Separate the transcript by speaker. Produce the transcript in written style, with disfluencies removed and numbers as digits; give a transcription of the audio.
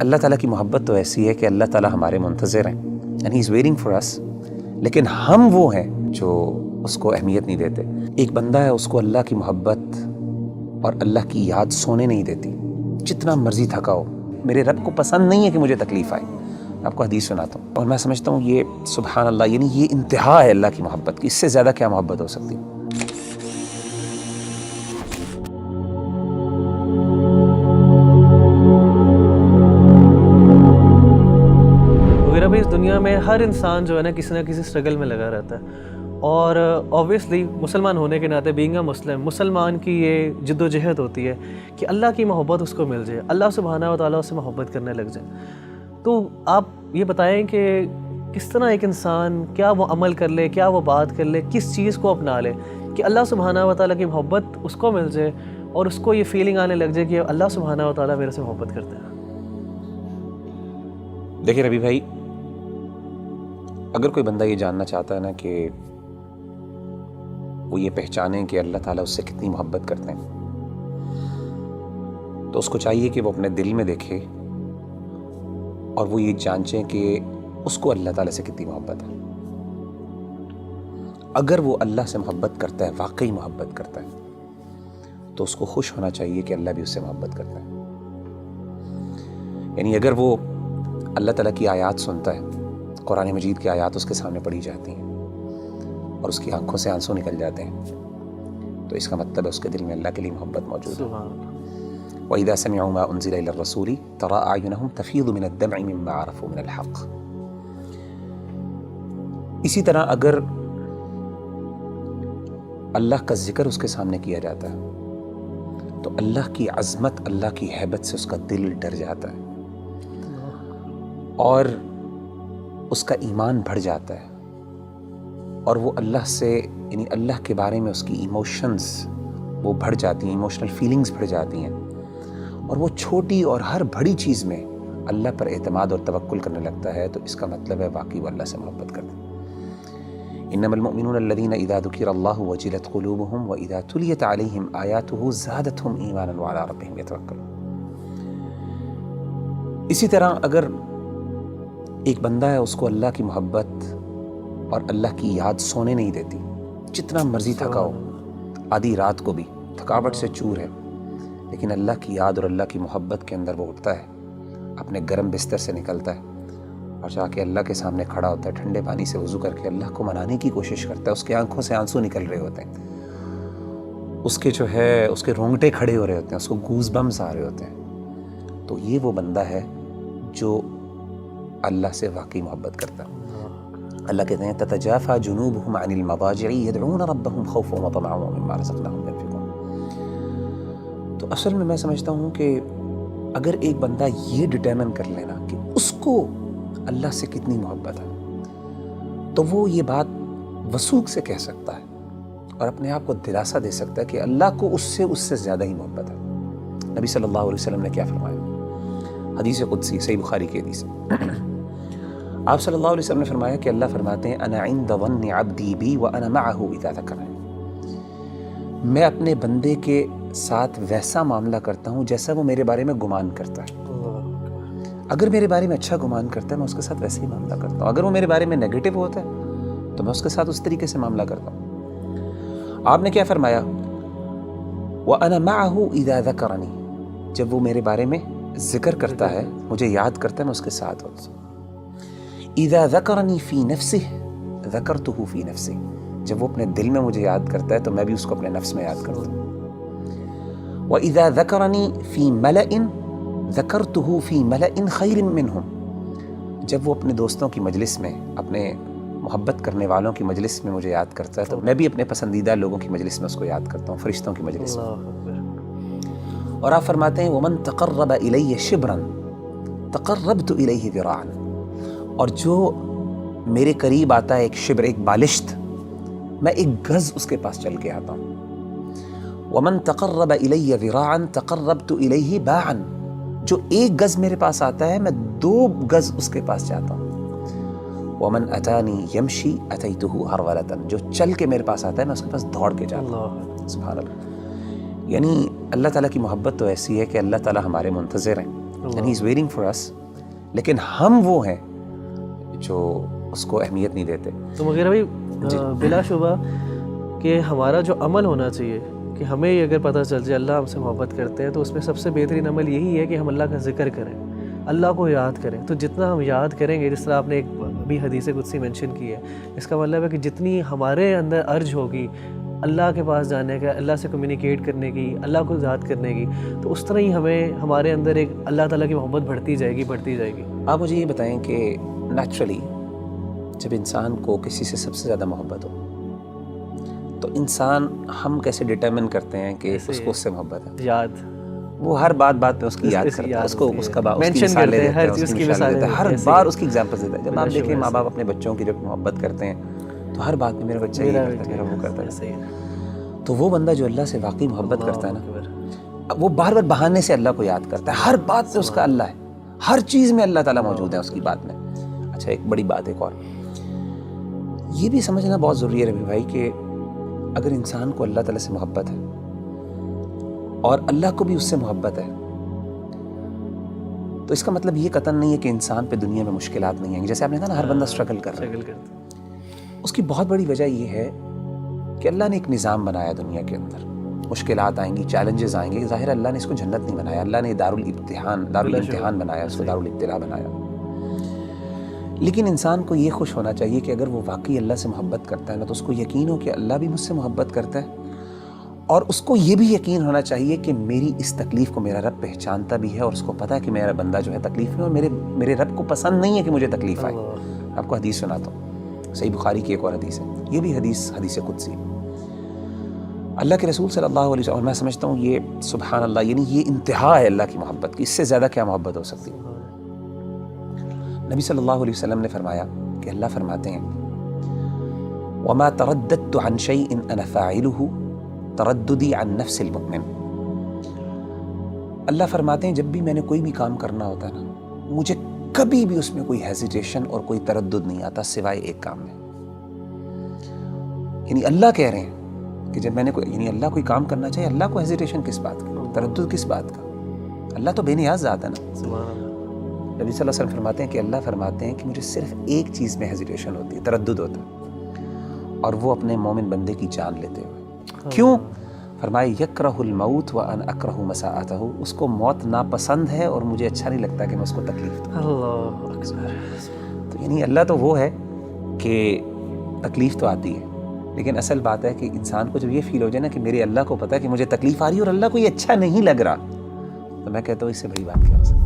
Speaker 1: اللہ تعالیٰ کی محبت تو ایسی ہے کہ اللہ تعالیٰ ہمارے منتظر ہیں and he is waiting for us, لیکن ہم وہ ہیں جو اس کو اہمیت نہیں دیتے۔ ایک بندہ ہے، اس کو اللہ کی محبت اور اللہ کی یاد سونے نہیں دیتی، جتنا مرضی تھکا ہو۔ میرے رب کو پسند نہیں ہے کہ مجھے تکلیف آئے۔ میں آپ کو حدیث سناتا ہوں اور میں سمجھتا ہوں یہ سبحان اللہ، یعنی یہ انتہا ہے اللہ کی محبت کی، اس سے زیادہ کیا محبت ہو سکتی ہے۔
Speaker 2: اس دنیا میں ہر انسان جو ہے نا کسی نہ کسی اسٹرگل میں لگا رہتا ہے، اور اوبویسلی مسلمان ہونے کے ناطے بینگ اے مسلمان کی یہ جد و جہد ہوتی ہے کہ اللہ کی محبت اس کو مل جائے، اللہ سبحانہ و تعالیٰ اس سے محبت کرنے لگ جائے۔ تو آپ یہ بتائیں کہ کس طرح ایک انسان کیا وہ عمل کر لے، کیا وہ بات کر لے، کس چیز کو اپنا لے کہ اللہ سبحانہ و تعالیٰ کی محبت اس کو مل جائے اور اس کو یہ فیلنگ آنے لگ جائے کہ اللہ سبحانہ و تعالیٰ میرے سے محبت کرتے ہیں۔
Speaker 1: دیکھیں ربی بھائی، اگر کوئی بندہ یہ جاننا چاہتا ہے نا کہ وہ یہ پہچانے کہ اللہ تعالیٰ اس سے کتنی محبت کرتے ہیں، تو اس کو چاہیے کہ وہ اپنے دل میں دیکھے اور وہ یہ جانچیں کہ اس کو اللہ تعالیٰ سے کتنی محبت ہے۔ اگر وہ اللہ سے محبت کرتا ہے، واقعی محبت کرتا ہے، تو اس کو خوش ہونا چاہیے کہ اللہ بھی اس سے محبت کرتا ہے۔ یعنی اگر وہ اللہ تعالیٰ کی آیات سنتا ہے، قرآن مجید کی آیات اس کے سامنے پڑھی جاتی ہیں اور اس کی آنکھوں سے آنسو نکل جاتے ہیں، تو اس کا مطلب ہے اس کے دل میں اللہ کے لیے محبت موجود ہے۔ وَإِذَا سَمِعُوا مَا أُنزِلَ إِلَى الرَّسُولِ تَرَىٰ أَعْيُنَهُمْ تَفِيضُ مِنَ الدَّمْعِ مِمَّا عَرَفُوا مِنَ الْحَقِّ۔ اسی طرح اگر اللہ کا ذکر اس کے سامنے کیا جاتا ہے تو اللہ کی عظمت، اللہ کی ہیبت سے اس کا دل ڈر جاتا ہے اور اس کا ایمان بڑھ جاتا ہے، اور وہ اللہ سے، یعنی اللہ کے بارے میں اس کی ایموشنز وہ بڑھ جاتی ہیں، ایموشنل فیلنگز بڑھ جاتی ہیں، اور وہ چھوٹی اور ہر بڑی چیز میں اللہ پر اعتماد اور توکل کرنے لگتا ہے، تو اس کا مطلب ہے واقعی وہ اللہ سے محبت کرتا ہے۔ انما المؤمنون الذين اذا ذكر الله وجلت قلوبهم واذا تليت عليهم آياته زادتهم ایمانا وعلى ربهم يتوکلون۔ اسی طرح اگر ایک بندہ ہے، اس کو اللہ کی محبت اور اللہ کی یاد سونے نہیں دیتی، جتنا مرضی تھکا ہو، آدھی رات کو بھی تھکاوٹ سے چور ہے، لیکن اللہ کی یاد اور اللہ کی محبت کے اندر وہ اٹھتا ہے، اپنے گرم بستر سے نکلتا ہے اور جا کے اللہ کے سامنے کھڑا ہوتا ہے، ٹھنڈے پانی سے وضو کر کے اللہ کو منانے کی کوشش کرتا ہے۔ اس کے آنکھوں سے آنسو نکل رہے ہوتے ہیں، اس کے جو ہے اس کے رونگٹے کھڑے ہو رہے ہوتے ہیں، اس کو گوز بمز آ رہے ہوتے ہیں، تو یہ وہ بندہ ہے جو اللہ سے واقعی محبت کرتا ہے۔ اللہ کہتے ہیں تتجافى جنوبهم عن المضاجع يدعون ربهم خوفا وطمعا ومما رزقناهم ينفقون۔ تو اصل میں سمجھتا ہوں کہ اگر ایک بندہ یہ ڈٹرمن کر لینا کہ اس کو اللہ سے کتنی محبت ہے، تو وہ یہ بات وثوق سے کہہ سکتا ہے اور اپنے آپ کو دلاسا دے سکتا ہے کہ اللہ کو اس سے زیادہ ہی محبت ہے۔ نبی صلی اللہ علیہ وسلم نے کیا فرمایا؟ حدیث قدسی، صحیح بخاری کی حدیث ہے۔ آپ صلی اللہ علیہ وسلم نے فرمایا کہ اللہ فرماتے ہیں انا عند ظن عبدی بی وانا معه اذا ذکرنی، میں اپنے بندے کے ساتھ ویسا معاملہ کرتا ہوں جیسا وہ میرے بارے میں گمان کرتا ہے۔ اگر میرے بارے میں اچھا گمان کرتا ہے میں اس کے ساتھ ویسے ہی معاملہ کرتا ہوں، اگر وہ میرے بارے میں نیگیٹو ہوتا ہے تو میں اس کے ساتھ اس طریقے سے معاملہ کرتا ہوں۔ آپ نے کیا فرمایا؟ وانا معه اذا ذکرنی، جب وہ میرے بارے میں ذکر کرتا ہے، مجھے یاد کرتا ہے، میں اس کے ساتھ ہوتا ہوں۔ اذا ذکرنی فی نفسہ ذکرتہ فی نفسی، جب وہ اپنے دل میں مجھے یاد کرتا ہے تو میں بھی اس کو اپنے نفس میں یاد کرتا ہوں۔ وَإِذَا ذَكَرَنِي فِي مَلَئٍ ذَكَرْتُهُ فِي مَلَئٍ خَيْرٍ مِّنْهُمْ، جب وہ اپنے دوستوں کی مجلس میں، اپنے محبت کرنے والوں کی مجلس میں مجھے یاد کرتا ہے تو میں بھی اپنے پسندیدہ لوگوں کی مجلس میں اس کو یاد کرتا ہوں، فرشتوں کی مجلس میں۔ اور آپ فرماتے ہیں وَمَن تَقَرَّبَ إِلَيَّ شِبْرًا تَقَرَّبْتُ إِلَيْهِ ذِرَاعًا، اور جو میرے قریب آتا ہے ایک شبر، ایک بالشت، میں ایک گز اس کے پاس چل کے آتا ہوں۔ وَمَن تَقَرَّبَ إِلَيَّ ذِرَاعًا تَقَرَّبْتُ إِلَيْهِ بَاعًا، جو ایک گز میرے پاس آتا ہے میں 2 گز اس کے پاس جاتا ہوں۔ وَمَن أَتَانِي يَمْشِي أَتَيْتُهُ هَرْوَلَةً، جو چل کے میرے پاس آتا ہے میں اس کے پاس دوڑ کے جاتا ہوں۔ سبحان اللہ۔ یعنی اللہ تعالیٰ کی محبت تو ایسی ہے کہ اللہ تعالیٰ ہمارے منتظر ہیں، and he's waiting for us. لیکن ہم وہ ہیں جو اس کو اہمیت نہیں دیتے.
Speaker 2: تو مغیرہ بھائی بلا شبہ کہ ہمارا جو عمل ہونا چاہیے کہ ہمیں یہ اگر پتہ چل جائے اللہ ہم سے محبت کرتے ہیں تو اس میں سب سے بہترین عمل یہی ہے کہ ہم اللہ کا ذکر کریں, اللہ کو یاد کریں. تو جتنا ہم یاد کریں گے, جس طرح آپ نے ایک بھی حدیث قدسی مینشن کی ہے, اس کا مطلب ہے کہ جتنی ہمارے اندر ارج ہوگی اللہ کے پاس جانے کا, اللہ سے کمیونیکیٹ کرنے کی, اللہ کو یاد کرنے کی, تو اس طرح ہی ہمارے اندر ایک اللہ تعالیٰ کی محبت بڑھتی جائے گی.
Speaker 1: آپ مجھے یہ بتائیں کہ نیچرلی جب انسان کو کسی سے سب سے زیادہ محبت ہو تو انسان ہم کیسے ڈٹرمن کرتے ہیں کہ اس کو اس سے محبت ہے؟
Speaker 2: یاد,
Speaker 1: وہ ہر بات پہ اس کی یاد کرتا ہے, اس کو اس کا
Speaker 2: مینشن کرتے ہیں, ہر چیز کی مثالیں دیتے ہیں,
Speaker 1: ہر بار اس کی ایگزامپل دیتا ہے. جب آپ دیکھیں ماں باپ اپنے بچوں کی جب محبت کرتے ہیں تو ہر بات میں میرا بچہ یہ کرتا ہے, میرا وہ کرتا ہے. تو وہ بندہ جو اللہ سے واقعی محبت کرتا ہے نا, وہ بار بار بہانے سے اللہ کو یاد کرتا ہے. ہر بات پہ اس کا اللہ ہے, ہر چیز میں اللہ تعالیٰ موجود ہے اس کی بات میں. اچھا ایک بڑی بات ایک اور یہ بھی سمجھنا بہت ضروری ہے ربی بھائی کہ اگر انسان کو اللہ تعالیٰ سے محبت ہے اور اللہ کو بھی اس سے محبت ہے تو اس کا مطلب یہ قطعاً نہیں ہے کہ انسان پہ دنیا میں مشکلات نہیں ہیں. جیسے آپ نے کہا نا ہر بندہ اسٹرگل کر رہا ہے, اس کی بہت بڑی وجہ یہ ہے کہ اللہ نے ایک نظام بنایا دنیا کے اندر. مشکلات آئیں گی, چیلنجز آئیں گے, ظاہر اللہ نے اس کو جنت نہیں بنایا, اللہ نے دارالامتحان بنایا, اس کو دارالابتلاء بنایا. لیکن انسان کو یہ خوش ہونا چاہیے کہ اگر وہ واقعی اللہ سے محبت کرتا ہے نا تو اس کو یقین ہو کہ اللہ بھی مجھ سے محبت کرتا ہے, اور اس کو یہ بھی یقین ہونا چاہیے کہ میری اس تکلیف کو میرا رب پہچانتا بھی ہے, اور اس کو پتہ ہے کہ میرا بندہ جو ہے تکلیف میں, اور میرے رب کو پسند نہیں ہے کہ مجھے تکلیف آئے. آپ کو حدیث سناتا ہوں, صحیح بخاری کی ایک اور حدیث ہے, یہ بھی حدیث قدسی. اللہ کے رسول صلی اللہ علیہ وسلم, اور میں سمجھتا ہوں یہ سبحان اللہ, یعنی یہ انتہا ہے اللہ کی محبت کی, اس سے زیادہ کیا محبت ہو سکتی ہے. نبی صلی اللہ علیہ وسلم نے فرمایا کہ اللہ فرماتے ہیں وَمَا تَرَدَّدْتُ عَنْ شَيْءٍ أَنَا فَاعِلُهُ تَرَدُّدِي عَنْ نَفْسِ الْمُؤْمِنِ. اللہ فرماتے ہیں جب بھی میں نے کوئی بھی کام کرنا ہوتا ہے نا, مجھے کبھی بھی اس میں کوئی ہیزیٹیشن اور کوئی تردد نہیں آتا سوائے ایک کام میں. یعنی اللہ کہہ رہے ہیں کہ جب میں نے یعنی اللہ کوئی کام کرنا چاہیے, اللہ کو ہیزیٹیشن کس بات کا, تردد کس بات کا؟ اللہ تو بے نیاز ذات ہے نا. نبی صلی اللہ علیہ وسلم فرماتے ہیں کہ اللہ فرماتے ہیں کہ مجھے صرف ایک چیز میں ہیزیٹیشن ہوتی ہے, تردد ہوتا ہے, اور وہ اپنے مومن بندے کی جان لیتے ہوئے. کیوں؟ فرمائے یکرہ الموت وانا اکرہ مساءتہ, اس کو موت ناپسند ہے اور مجھے اچھا نہیں لگتا کہ میں اس کو تکلیف دوں.
Speaker 2: اللہ اکبر.
Speaker 1: تو یعنی اللہ تو وہ ہے کہ تکلیف تو آتی ہے, لیکن اصل بات ہے کہ انسان کو جب یہ فیل ہو جائے نا کہ میرے اللہ کو پتہ ہے کہ مجھے تکلیف آ رہی ہے اور اللہ کو یہ اچھا نہیں لگ رہا, تو میں کہتا ہوں اس سے بڑی بات کیا ہو سکتی ہے.